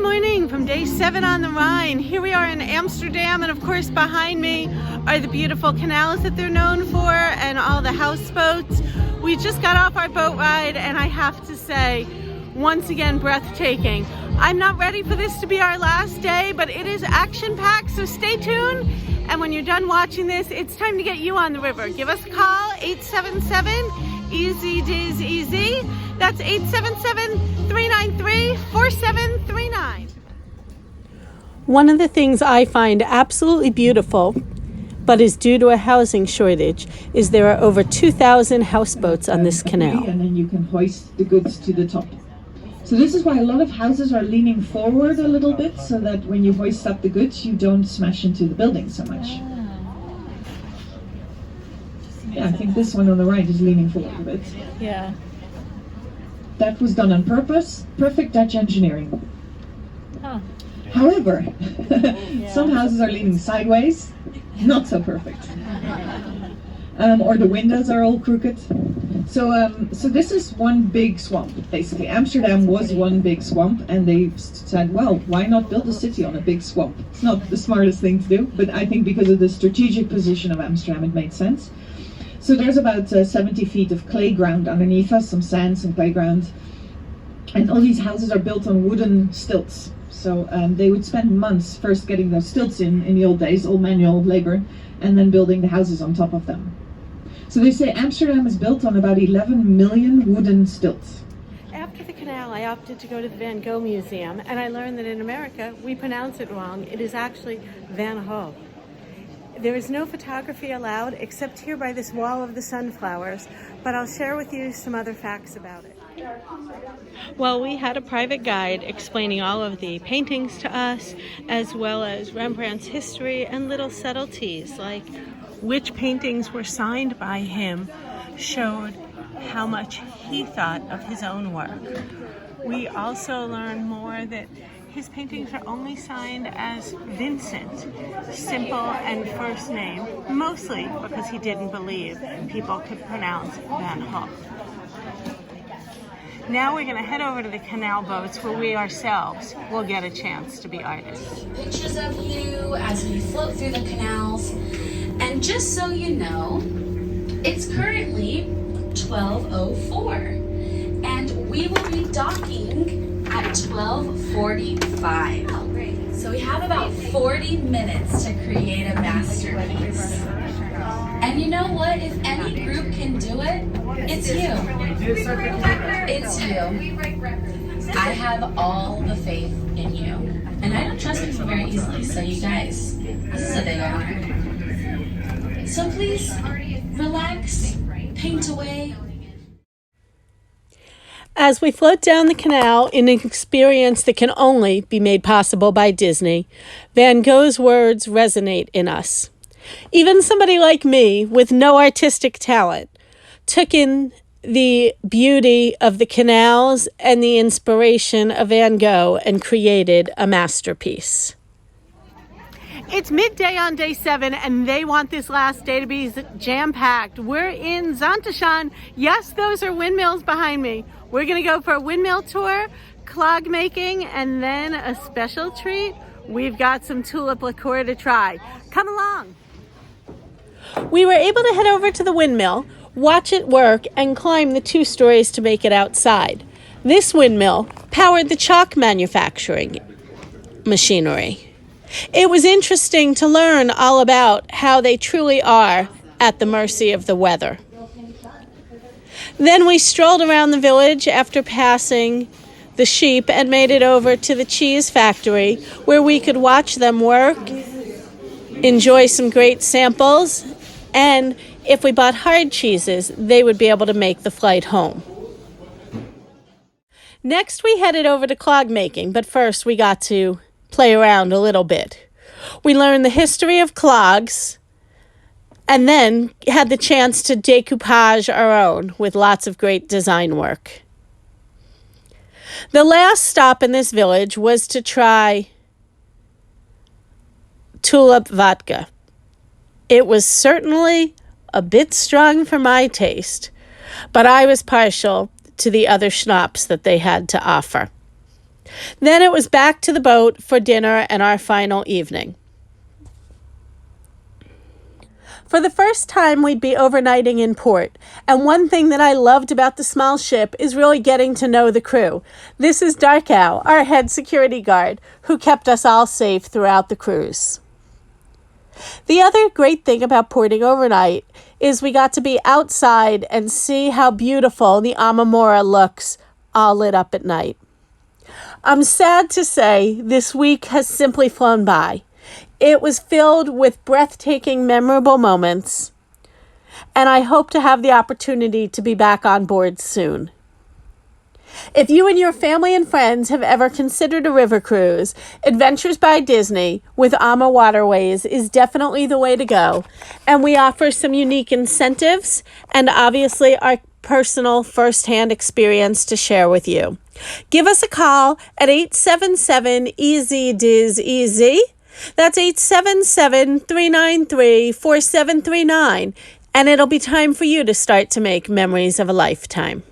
morning from day 7 on the Rhine. Here we are in Amsterdam, and of course behind me are the beautiful canals that they're known for and all the houseboats. We just got off our boat ride, and I have to say, once again, breathtaking. I'm not ready for this to be our last day, but it is action-packed, so stay tuned. And when you're done watching this, it's time to get you on the river. Give us a call, 877-EASY-DAYS-EASY. That's 877-393-4739. One of the things I find absolutely beautiful, but is due to a housing shortage, is there are over 2,000 houseboats on this canal. And then you can hoist the goods to the top. So this is why a lot of houses are leaning forward a little bit, so that when you hoist up the goods, you don't smash into the building so much. Yeah, I think this one on the right is leaning forward a bit. Yeah. That was done on purpose. Perfect Dutch engineering. Oh. However, some houses are leaning sideways. Not so perfect. Or the windows are all crooked. So this is one big swamp, basically. Amsterdam was one big swamp, and they said, well, why not build a city on a big swamp? It's not the smartest thing to do, but I think because of the strategic position of Amsterdam, it made sense. So there's about 70 feet of clay ground underneath us, some sand, some playground. And all these houses are built on wooden stilts. So they would spend months first getting those stilts in the old days, all manual labor, and then building the houses on top of them. So they say Amsterdam is built on about 11 million wooden stilts. After the canal, I opted to go to the Van Gogh Museum, and I learned that in America, we pronounce it wrong. It is actually Van Gogh. There is no photography allowed except here by this wall of the sunflowers, but I'll share with you some other facts about it. Well, we had a private guide explaining all of the paintings to us, as well as Rembrandt's history and little subtleties, like which paintings were signed by him showed how much he thought of his own work. We also learned more that his paintings are only signed as Vincent, simple and first name, mostly because he didn't believe people could pronounce Van Gogh. Now we're going to head over to the canal boats where we ourselves will get a chance to be artists. Pictures of you as we float through the canals. And just so you know, it's currently 12:04, and we will be docking at 12:45. Oh, great. So we have about 40 minutes to create a masterpiece. And you know what? If any group can do it, it's you. It's you. I have all the faith in you. And I don't trust people very easily, so you guys, this is a big honor. So please, relax, paint away. As we float down the canal in an experience that can only be made possible by Disney, Van Gogh's words resonate in us. Even somebody like me, with no artistic talent, took in the beauty of the canals and the inspiration of Van Gogh and created a masterpiece. It's midday on day 7, and they want this last day to be jam-packed. We're in Zanteschan. Yes, those are windmills behind me. We're going to go for a windmill tour, clog making, and then a special treat. We've got some tulip liqueur to try. Come along. We were able to head over to the windmill, watch it work, and climb the 2 stories to make it outside. This windmill powered the chalk manufacturing machinery. It was interesting to learn all about how they truly are at the mercy of the weather. Then we strolled around the village after passing the sheep and made it over to the cheese factory, where we could watch them work, enjoy some great samples, and if we bought hard cheeses, they would be able to make the flight home. Next, we headed over to clog making, but first we got to play around a little bit. We learned the history of clogs and then had the chance to decoupage our own with lots of great design work. The last stop in this village was to try tulip vodka. It was certainly a bit strong for my taste, but I was partial to the other schnapps that they had to offer. Then it was back to the boat for dinner and our final evening. For the first time, we'd be overnighting in port, and one thing that I loved about the small ship is really getting to know the crew. This is Darkow, our head security guard, who kept us all safe throughout the cruise. The other great thing about porting overnight is we got to be outside and see how beautiful the Amamora looks all lit up at night. I'm sad to say this week has simply flown by. It was filled with breathtaking, memorable moments, and I hope to have the opportunity to be back on board soon. If you and your family and friends have ever considered a river cruise, Adventures by Disney with Ama Waterways is definitely the way to go, and we offer some unique incentives and obviously our personal first-hand experience to share with you. Give us a call at 877-EASY-DIZ-EASY. That's 877-393-4739, and it'll be time for you to start to make memories of a lifetime.